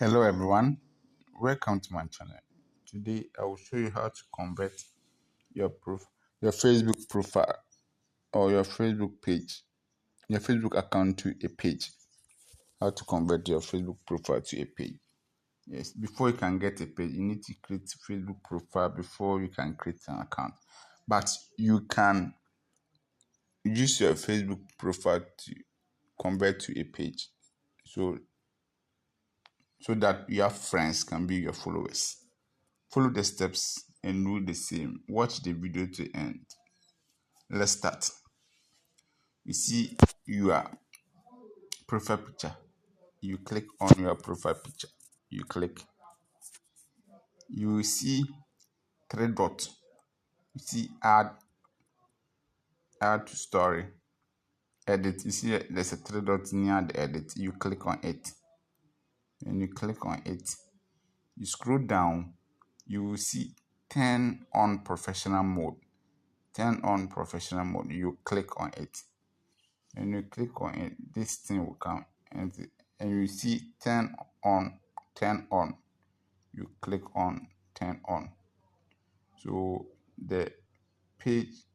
Hello everyone, welcome to my channel. Today I will show you how to convert your Facebook profile or your Facebook page, your Facebook account to a page. How to convert your Facebook profile to a page. Yes, before you can get a page, you need to create a Facebook profile before you can create an account. But you can use your Facebook profile to convert to a page. So that your friends can be your followers. Follow the steps and do the same. Watch the video to end. Let's start. You see your profile picture. You click on your profile picture. You click. You will see three dots. You see add to story, edit. You see there's a three dots near the edit. You click on it. When you click on it, you scroll down. You will see turn on professional mode. Turn on professional mode. You click on it. When you click on it, this thing will come and you see turn on. You click on turn on. So the page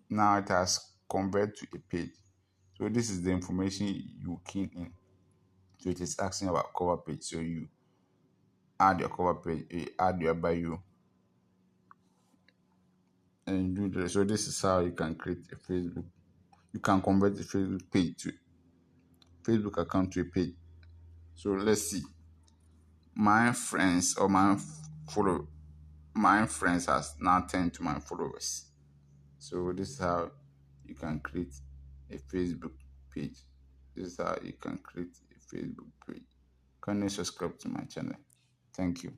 now it has converted to a page. So this is the information you key in. So it is asking about cover page. So you add your cover page, you add your bio, and you do this. So this is how you can create a Facebook. You can convert the Facebook page to Facebook account to a page. So let's see. My friends or my friends has now turned to my followers. So this is how you can create a Facebook page. This is how you can create a Facebook page. Kindly subscribe to my channel. Thank you.